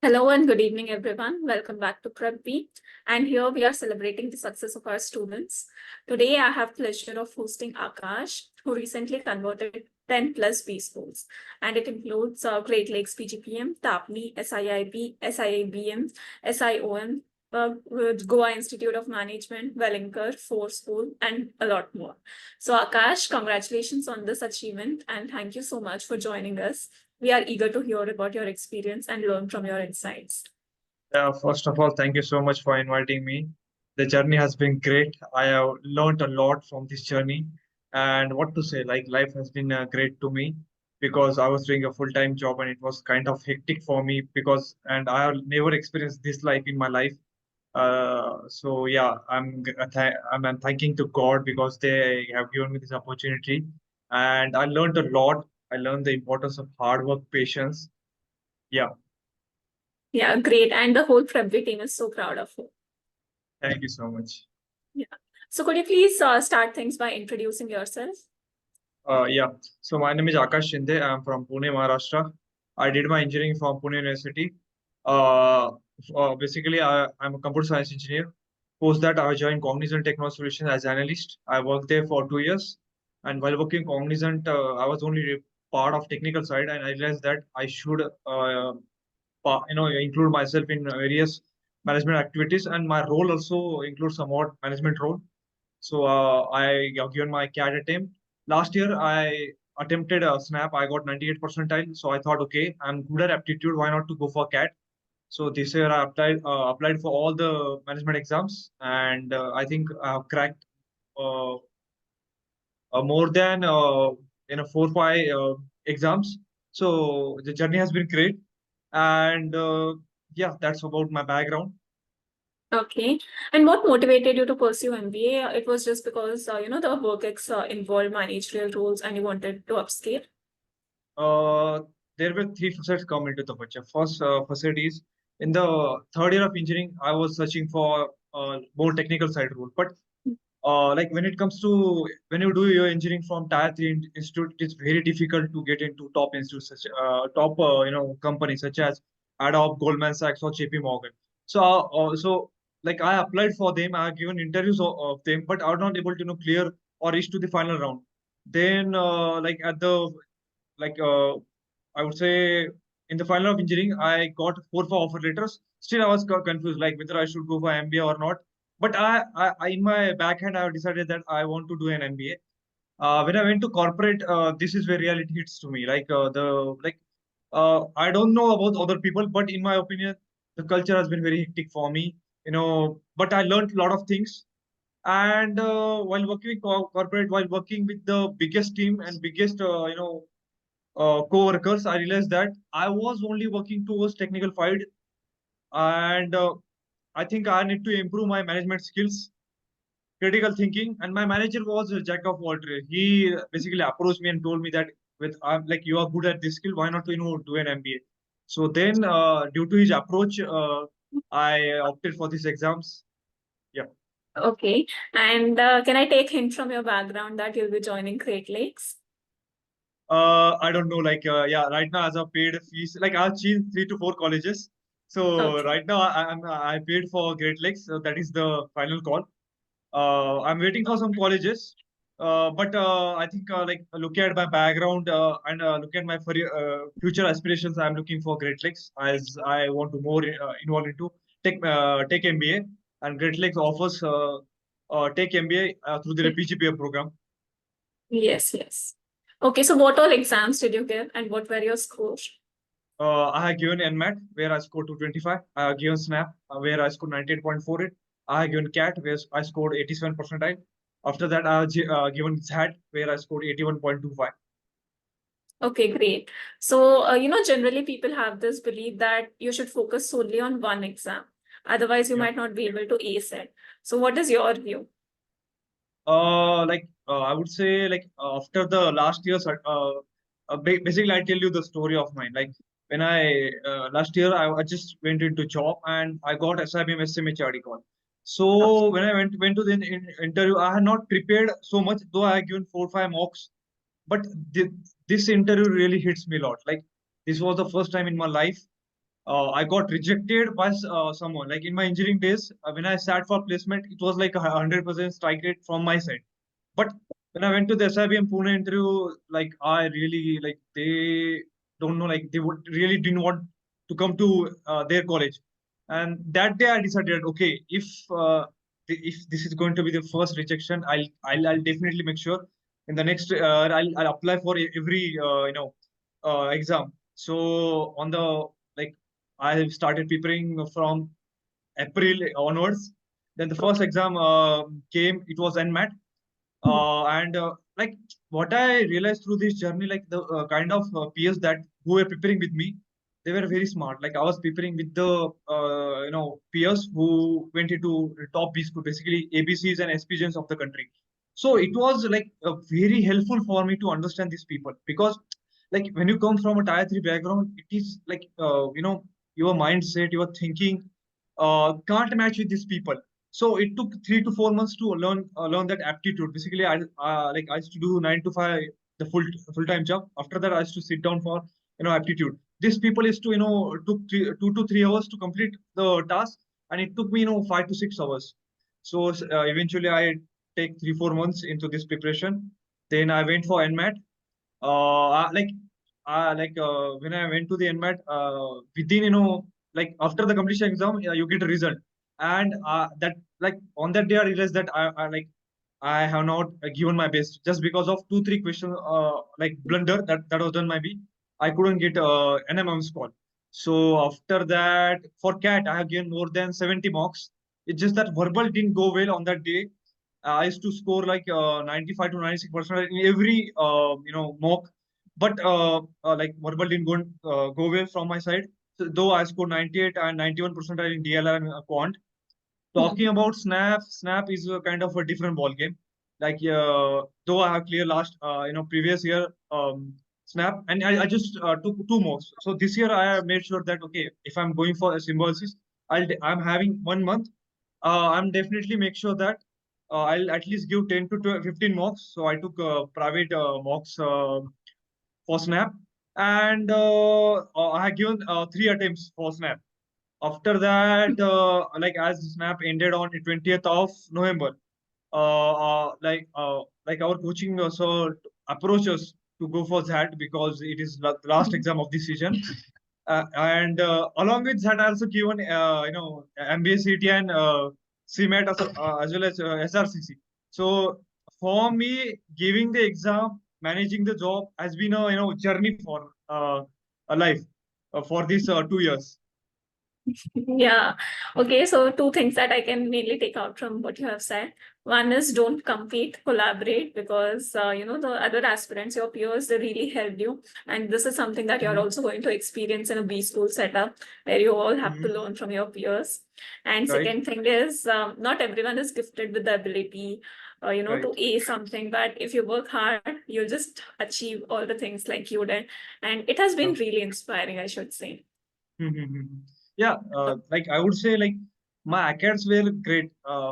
Hello and good evening, everyone. Welcome back to PrepBee. And here we are celebrating the success of our students. Today, I have pleasure of hosting Aakash, who recently converted 10 plus B schools. And it includes Great Lakes PGPM, TAPNI, SIIB, SIABM, SIOM, with Goa Institute of Management, Wellinger, Four School, and a lot more. So Aakash, congratulations on this achievement and thank you so much for joining us. We are eager to hear about your experience and learn from your insights. First of all, thank you so much for inviting me. The journey has been great. I have learned a lot from this journey. And what to say, like life has been great to me because I was doing a full-time job and it was kind of hectic for me because, and I have never experienced this life in my life. So yeah, I'm thanking to God because they have given me this opportunity, and I learned a lot. I learned the importance of hard work, patience. Yeah, Yeah, great. And the whole PrepBee team is so proud of you. thank you so much. Yeah. So could you please start things by introducing yourself? Yeah, so my name is Aakash Shinde. I'm from Pune, Maharashtra. I did my engineering from Pune University. Uh, Basically, I'm a computer science engineer. Post that, I joined Cognizant Technology Solutions as analyst. I worked there for 2 years, and while working Cognizant, I was only part of technical side, and I realized that I should, include myself in various management activities, and my role also includes somewhat management role. So I have given my CAT attempt. Last year, I attempted a SNAP. I got 98 percentile. So I thought, okay, I'm good at aptitude. Why not to go for CAT? So this year I applied for all the management exams, and I think I have cracked uh, more than 4 5 exams. So the journey has been great, and yeah, that's about my background. Okay. And what motivated you to pursue MBA? It was just because, the work involved managerial roles and you wanted to upscale? Uh, there were three facets come into the picture. First facet is in the third year of engineering, I was searching for more technical side role. But like when it comes to when you do your engineering from tier three institute, it's very difficult to get into top institutes, top companies such as Adobe, Goldman Sachs, or JP Morgan. So like I applied for them, I have given interviews of them, but I was not able to clear or reach to the final round. Then like at the like I would say in the final of engineering, I got 4 offer letters. Still, I was confused, like whether I should go for MBA or not. But in my backhand, I decided that I want to do an MBA. When I went to corporate, this is where reality hits to me. I don't know about other people, but in my opinion, the culture has been very hectic for me. But I learned a lot of things. And while working with corporate, while working with the biggest team and biggest, co-workers, I realized that I was only working towards technical field, and I think I need to improve my management skills, critical thinking, and my manager was a jack of all trades. He basically approached me and told me that with like you are good at this skill, why not do an MBA? So then, due to his approach, I opted for these exams. Yeah. Okay. And can I take hint from your background that you'll be joining Great Lakes? I don't know, like, yeah, right now as a paid fees, like I've changed 3 to 4 colleges. So Okay. right now I paid for Great Lakes, so that is the final call. I'm waiting for some colleges, but I think like looking at my background and looking at my future aspirations, I'm looking for Great Lakes as I want to more involve into take MBA, and Great Lakes offers take MBA through the PGPM program. Yes, yes. Okay, so what all exams did you give and what were your scores? I have given NMAT where I scored 225. I have given SNAP where I scored 98.48. I have given CAT where I scored 87 percentile. After that, I have given ZAT where I scored 81.25. Okay, great. So, generally people have this belief that you should focus solely on one exam. Otherwise, you Yeah. might not be able to ace it. So, what is your view? I would say like after the last year's basically I tell you the story of mine. Like when I last year I just went into job and I got SIBM SMHRD call. Okay. So when I went to the interview, I had not prepared so much, though I had given 4 5 mocks. But this interview really hits me a lot. Like this was the first time in my life I got rejected by someone. Like in my engineering days, when I sat for placement, it was like 100% strike rate from my side. But when I went to the SIBM Pune interview, like I really like they don't know, like they would really didn't want to come to their college. And that day I decided, okay, if this is going to be the first rejection, I'll definitely make sure in the next I'll apply for every exam. So on the like I started preparing from April onwards. Then the first exam came. It was NMAT, and like what I realized through this journey, like the kind of peers that who were preparing with me, they were very smart. Like I was preparing with the peers who went into top B school, basically ABCs and SPGs of the country. So it was like very helpful for me to understand these people, because like when you come from a tier 3 background, it is like your mindset, your thinking can't match with these people. So it took 3 to 4 months to learn that aptitude. Basically, I used to do 9 to 5 the full time job. After that, I used to sit down for aptitude. These people is to took 2 to 3 hours to complete the task, and it took me 5 to 6 hours. So eventually, I take 3 4 months into this preparation. Then I went for NMAT. When I went to the NMAT, within like after the completion exam, you get a result, and that like on that day I realized that I have not given my best, just because of 2 3 questions like blunder that was done by me. I couldn't get an MM score. So after that, for CAT, I have given more than 70 marks. It's just that verbal didn't go well on that day. I used to score like 95 to 96% in every mock, but like verbal didn't go well from my side. So, though I scored 98 and 91% in DLR and quant. Talking about Snap is a kind of a different ball game. Like though I have clear last previous year Snap, and I just took 2 more. So this year I have made sure that okay, if I'm going for a symbiosis, I'm having 1 month. I'm definitely make sure that I'll at least give 10 to 12, 15 mocks. So I took private mocks for Snap, and I have given 3 attempts for Snap. After that, like as Snap ended on the 20th of November, like our coaching also approached us to go for that, because it is the last exam of this season. And along with that, I also given MBA CT and CMAT as well as SRCC. So for me, giving the exam, managing the job has been a journey for a life for these 2 years. Yeah. Okay. So two things that I can mainly take out from what you have said. One is don't compete, collaborate, because the other aspirants, your peers, they really helped you. And this is something that you're Mhm. also going to experience in a B school setup where you all have to Mhm. learn from your peers. And Right, second thing is not everyone is gifted with the ability right. to ace something, but if you work hard, you'll just achieve all the things like you did. And it has been Yeah. really inspiring, I should say. Mhm. Yeah, like I would say, like my acads were great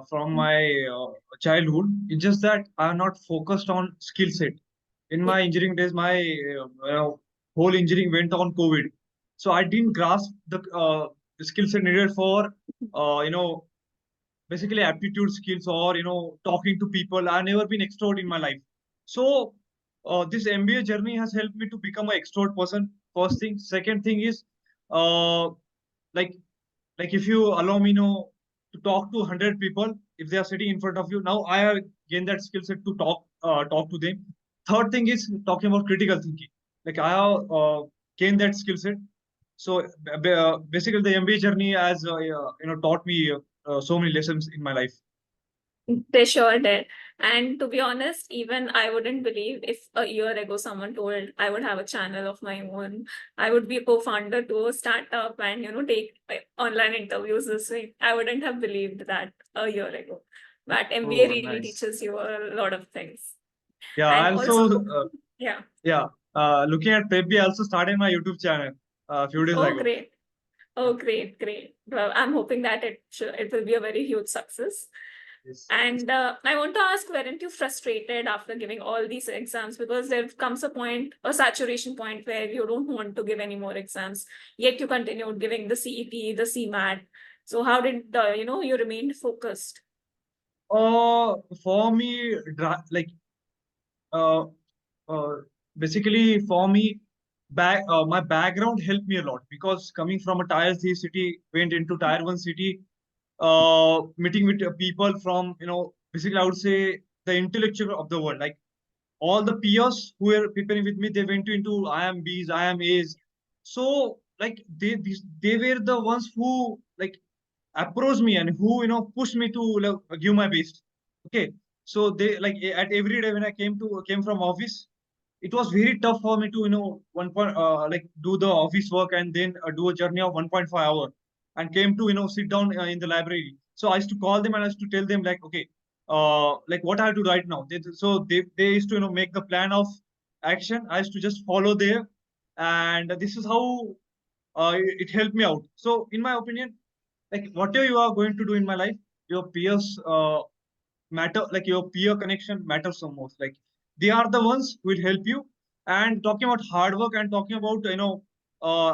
from my childhood. It's just that I'm not focused on skill set. In Yeah. my engineering days, my whole engineering went on COVID, so I didn't grasp the skill set needed for uh, you know basically aptitude skills, or talking to people. I've never been extrovert in my life. So this MBA journey has helped me to become an extrovert person. First thing. Second thing is uh, like like if you allow me to talk to 100 people, if they are sitting in front of you, now I have gained that skill set to talk to them. Third thing is talking about critical thinking. Like I have gained that skill set. So basically the MBA journey has taught me so many lessons in my life. They sure did. And to be honest, even I wouldn't believe if a year ago someone told I would have a channel of my own. I would be a co-founder to a startup and take online interviews this way. I wouldn't have believed that a year ago. But MBA Oh, really nice. teaches you a lot of things. Yeah, And I also, also yeah. yeah, looking at PrepBee, I also started my YouTube channel a few days Oh, ago. great. Oh, great, great. Well, I'm hoping that it will be a very huge success. Yes. And I want to ask, weren't you frustrated after giving all these exams? Because there comes a point, a saturation point, where you don't want to give any more exams, yet you continued giving the CET, the CMAT. So how did you remained focused? For me, uh, uh, basically for me, my background helped me a lot because coming from a tier 3 city, went into tier 1 city, meeting with people from, basically I would say the intellectual of the world. Like all the peers who were preparing with me, they went into IMBs, IMAs. So like they were the ones who like approached me and who pushed me to like, give my best. Okay, so they like at every day when I came from office, it was very tough for me to like do the office work and then do a journey of 1.5 hour and came to sit down in the library. So I used to call them and I used to tell them like, okay, like what I have to do right now. They used to make the plan of action. I used to just follow there, and this is how it helped me out. So in my opinion, like whatever you are going to do in my life, your peers matter. Like your peer connection matters so most. Like they are the ones who will help you. And talking about hard work and talking about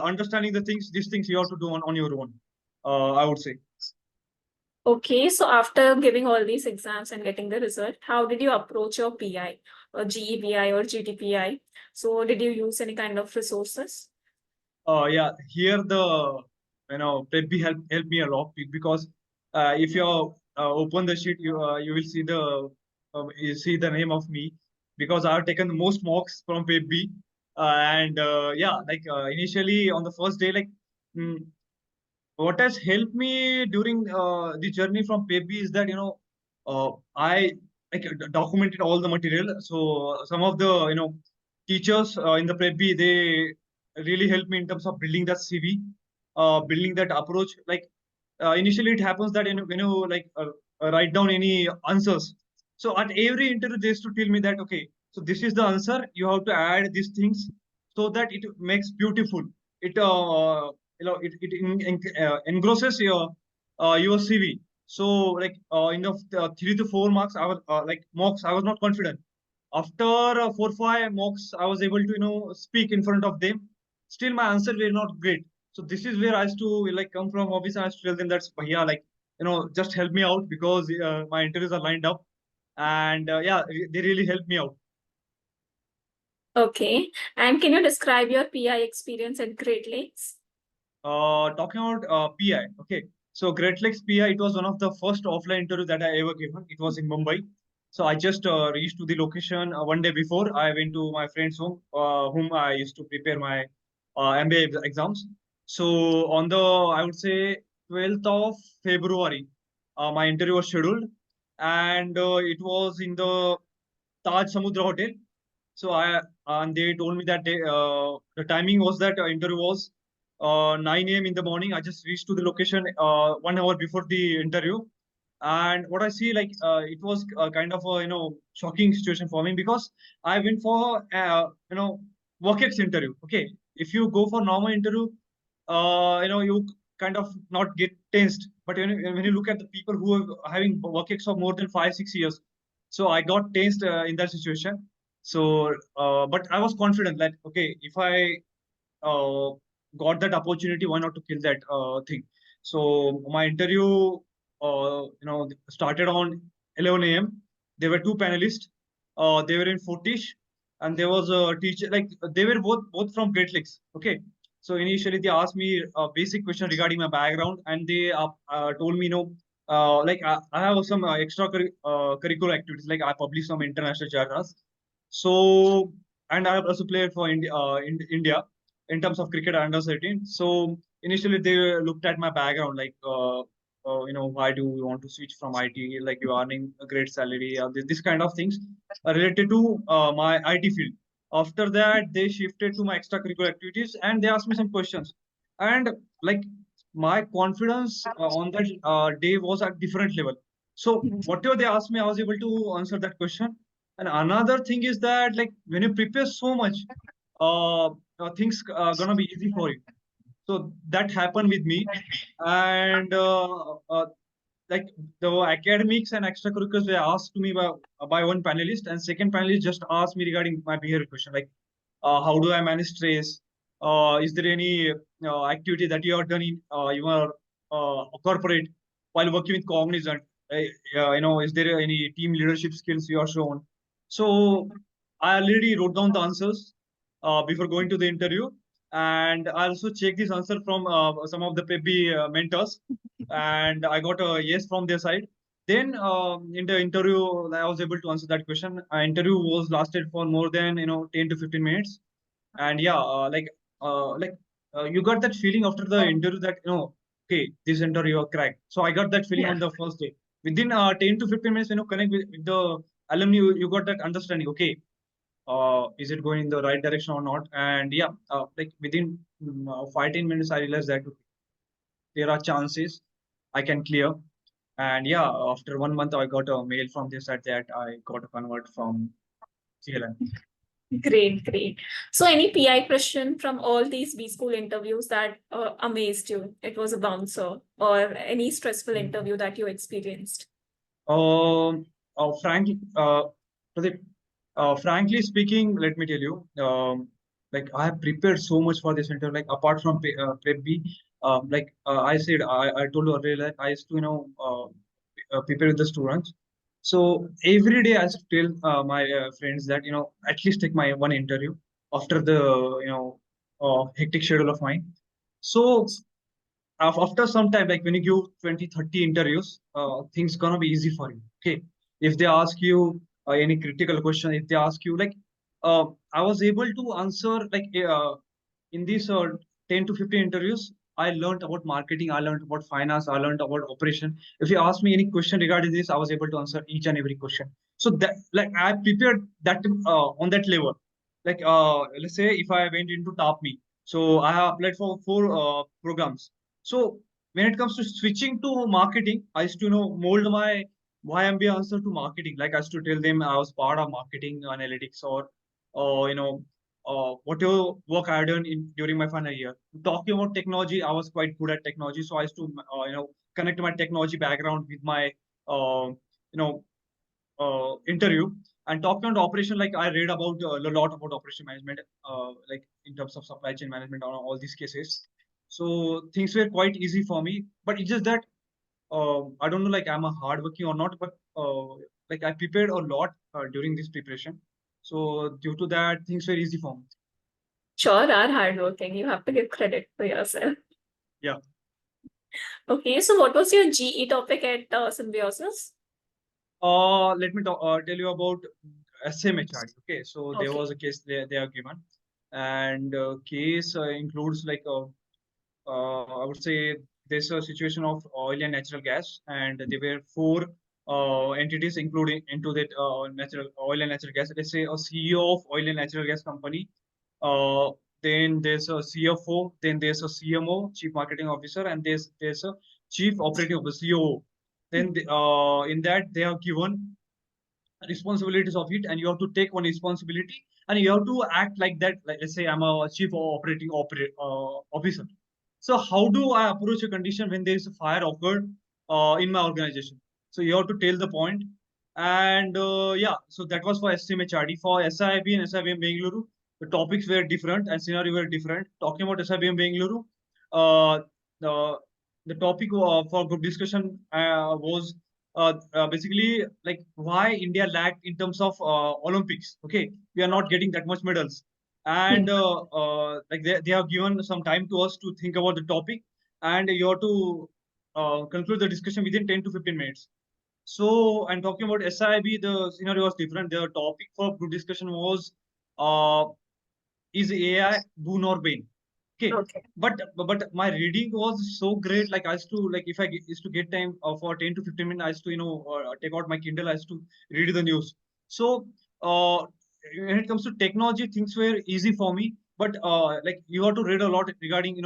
understanding the things, these things you have to do on your own. I would say. Okay, so after giving all these exams and getting the result, how did you approach your PI or GEPI or GTPI? So did you use any kind of resources? Yeah, here the PrepBee help me a lot because if you open the sheet, you will see the name of me because I have taken the most mocks from PrepBee. And yeah, like initially on the first day, like mm, what has helped me during the journey from PrepBee is that I like documented all the material. So some of the teachers in the PrepBee, they really helped me in terms of building that CV, building that approach. Like initially, it happens that like write down any answers. So at every interview, they used to tell me that okay, so this is the answer. You have to add these things so that it makes beautiful. It engrosses your CV. So like in the 3 to 4 marks, I was like mocks, I was not confident. After 4 5 mocks, I was able to speak in front of them. Still, my answer were not great. So this is where I used to like come from office and I used to tell them that's yeah, like just help me out because my interviews are lined up, and yeah, they really helped me out. Okay, and can you describe your PI experience at Great Lakes? Talking about PI, okay. So Great Lakes PI, it was one of the first offline interview that I ever given. It was in Mumbai. So I just reached to the location one day before. I went to my friend's home, whom I used to prepare my MBA exams. So on the, I would say, 12th of February, my interview was scheduled, and it was in the Taj Samudra Hotel. So I and they told me that the timing was that interview was 9 a.m. in the morning. I just reached to the location 1 hour before the interview, and what I see like it was kind of a shocking situation for me because I went for work interview. Okay, if you go for normal interview, you kind of not get tensed. But when you look at the people who are having work for more than 5 6 years, so I got tensed in that situation. So, but I was confident that okay, if I uh, got that opportunity, why not to kill that thing? So my interview, started on 11 a.m. There were two panelists. They were in Fortish, and there was a teacher. Like they were both from Great Lakes. Okay. So initially they asked me a basic question regarding my background, and they told me, like I have some curricular activities, like I publish some international journals. So, and I have also played for India in terms of cricket under 17. So initially they looked at my background, like, why do you want to switch from IT? Like you're earning a great salary, this kind of things related to my IT field. After that, they shifted to my extracurricular activities and they asked me some questions. And like my confidence on that day was at different level. So whatever they asked me, I was able to answer that question. And another thing is that like when you prepare so much, things gonna be easy for you. So that happened with me, and like the academics and extracurriculars were asked to me by one panelist, and second panelist just asked me regarding my behavior question, like how do I manage stress? Is there any activity that you have done in your corporate while working with Cognizant? Is there any team leadership skills you are shown? So I already wrote down the answers before going to the interview, and I also checked this answer from some of the PrepBee mentors, and I got a yes from their side. Then in the interview, I was able to answer that question. Interview was lasted for more than 10 to 15 minutes, and yeah, you got that feeling after the interview that okay, this interview are cracked. So I got that feeling Yeah. on the first day. Within 10 to 15 minutes, when you connect with the alumni, you got that understanding. Okay, is it going in the right direction or not? And yeah, like within 5 10 minutes, I realized that there are chances I can clear. And yeah, after 1 month, I got a mail from their side that I got a convert from CLM. Great, great. So, any PI question from all these B school interviews that amazed you? It was a bouncer, or any stressful interview that you experienced? Frankly, Pradeep, frankly speaking, let me tell you, like I have prepared so much for this interview. Like apart from PrepBee, I said, I told you earlier that I used to, prepare with the students. So every day I used to tell my friends that at least take my one interview after the hectic schedule of mine. So after some time, like when you give 20 30 interviews, things gonna be easy for you. Okay, if they ask you any critical question, if they ask you like uh, I was able to answer like in these 10 to 15 interviews, I learned about marketing, I learned about finance, I learned about operation. If you ask me any question regarding this, I was able to answer each and every question. So that, like, I prepared that on that level. Like let's say if I went into top me, so I have applied for four programs. So when it comes to switching to marketing, I used to mold my YMBA answer to marketing. Like I used to tell them I was part of marketing analytics, or whatever work I had done in during my final year. Talking about technology, I was quite good at technology, so I used to connect my technology background with my you know interview. And talking about operation, like I read about a lot about operation management, like in terms of supply chain management on all these cases. So things were quite easy for me, but it's just that I don't know, like I'm a hardworking or not, but like I prepared a lot during this preparation. So due to that, things were easy for me. Sure, are hardworking. You have to give credit for yourself. Yeah. Okay, so what was your GE topic at Symbiosis? Let me tell you about SMHRD. Okay, so there Okay. was a case they are given, and case includes like I would say there's a situation of oil and natural gas, and there were four entities including into that natural oil and natural gas. Let's say a CEO of oil and natural gas company. Uh, then there's a CFO. Then there's a CMO, Chief Marketing Officer, and there's a Chief Operating Officer, COO. Then in that they are given responsibilities of it, and you have to take one responsibility, and you have to act like that. Like let's say I'm a chief operating officer. So how do I approach a condition when there is a fire occurred in my organization? So you have to tell the point. And yeah, so that was for SMHRD. For SIB and SIBM Bengaluru, the topics were different and scenario were different. Talking about SIBM Bengaluru, uh, the the topic for group discussion was basically like why India lacked in terms of Olympics. Okay, we are not getting that much medals, and like they have given some time to us to think about the topic, and you have to conclude the discussion within 10 to 15 minutes. So I'm talking about SIB. The scenario was different. The topic for group discussion was uh, is AI boon or bane? Okay, Okay. but my reading was so great. Like I used to like if I used to get time for 10 to 15 minutes, I used to take out my Kindle. I used to read the news. So when it comes to technology, things were easy for me. But like you have to read a lot regarding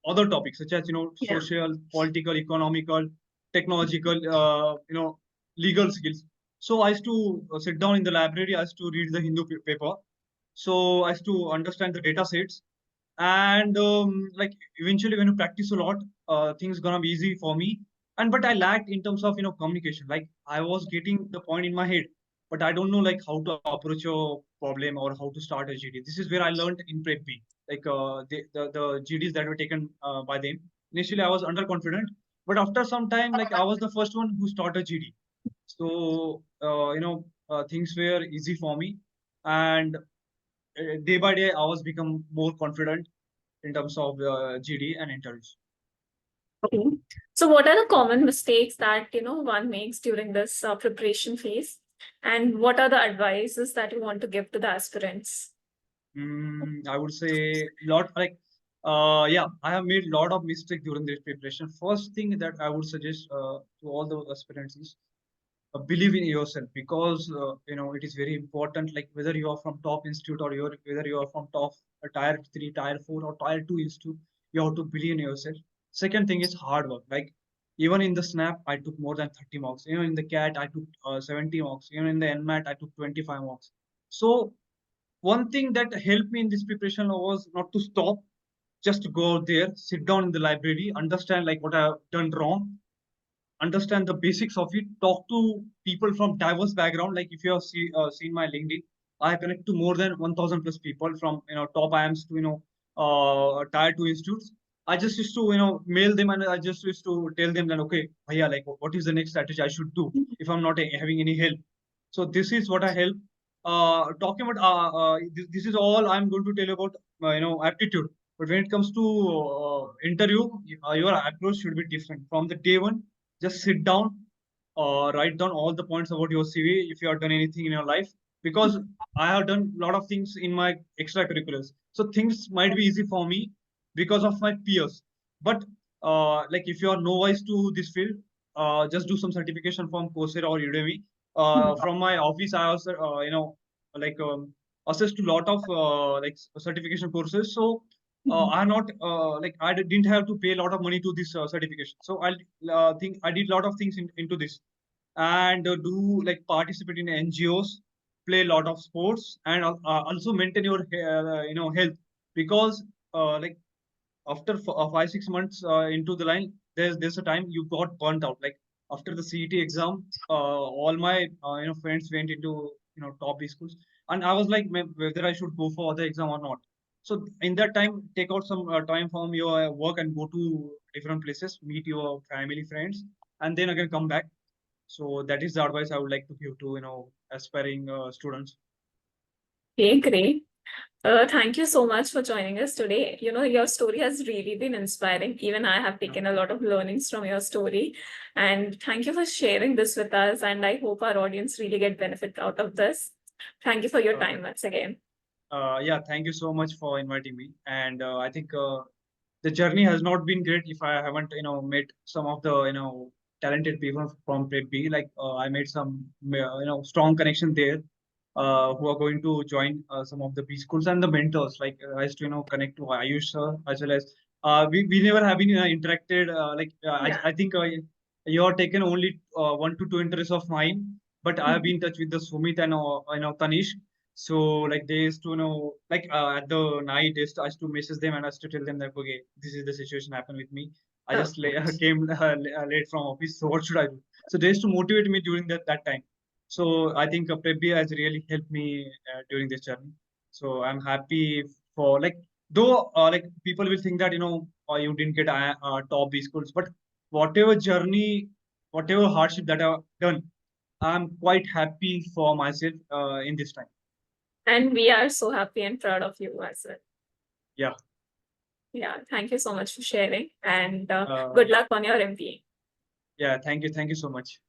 other topics such as Yeah. social, political, economical, technological, legal skills. So I used to sit down in the library. I used to read the Hindu paper. So I used to understand the data sets, and like eventually when you practice a lot, things gonna be easy for me. but I lacked in terms of communication. Like I was getting the point in my head, but I don't know like how to approach a problem or how to start a GD. This is where I learned in PrepBee, like the GDs that were taken by them. Initially, I was underconfident, but after some time, like I was the first one who started GD. So things were easy for me, and day by day, I was become more confident in terms of GD and interviews. Okay. So what are the common mistakes that, one makes during this preparation phase? And what are the advices that you want to give to the aspirants? I would say lot like yeah, I have made lot of mistakes during this preparation. First thing that I would suggest to all the aspirants is believe in yourself, because it is very important. Like whether you are from top institute or whether you are from top tier 3, tier 4 or tier 2 institute, you have to believe in yourself. Second thing is hard work. Like even in the snap I took more than 30 marks, in the cat I took 70 marks, even in the nmat I took 25 marks. So one thing that helped me in this preparation was not to stop, just to go out there, sit down in the library, understand like what I have done wrong, understand the basics of it, talk to people from diverse background. Like if you have seen my LinkedIn, I connect to more than 1000 plus people from top IIMs to tier 2 institutes. I just used to mail them, and I just used to tell them that, okay bhaiya, like what is the next strategy I should do if I'm not having any help. So this is what I help. Talking about this is all I'm going to tell you about aptitude. But when it comes to interview, your approach should be different from the day one. Just sit down, write down all the points about your CV if you have done anything in your life. Because I have done a lot of things in my extracurriculars, so things might be easy for me because of my peers. But like if you are novice to this field, just do some certification from Coursera or Udemy. From my office, I also like assessed a lot of like certification courses. So I'm not like didn't have to pay a lot of money to this certification. So I think I did a lot of things into this, and do like participate in NGOs, play a lot of sports, and also maintain your health. Because like after 5 6 months into the line, there's a time you got burnt out. Like after the CET exam, all my friends went into top B schools, and I was like, whether I should go for the exam or not. So in that time, take out some time from your work and go to different places, meet your family, friends, and then again come back. So that is the advice I would like to give to aspiring students. Okay, great. Thank you so much for joining us today. Your story has really been inspiring. Even I have taken a lot of learnings from your story. And thank you for sharing this with us. And I hope our audience really get benefit out of this. Thank you for your time once again. Yeah, thank you so much for inviting me. And I think the journey has not been great if I haven't, met some of the, talented people from PrepBee. Like I made some, strong connection there, who are going to join some of the B schools, and the mentors. Like I used to, connect to Ayush sir, as well as we never have been interacted. Yeah. I think you are taken only 1 to 2 interests of mine, but I have been in touch with the Sumit and Tanish. So like they used to like at the night I used to message them, and I used to tell them that, okay, this is the situation happened with me. I Oh, just came late from office, so what should I do? So they used to motivate me during that time. So I think PrepBee has really helped me during this journey. So I'm happy for, like, though like people will think that you didn't get top B schools, but whatever journey, whatever hardship that I've done, I'm quite happy for myself in this time. and we are so happy and proud of you as well. Yeah. Yeah. Thank you so much for sharing. And Uh, good luck on your MBA. yeah. Thank you. Thank you so much.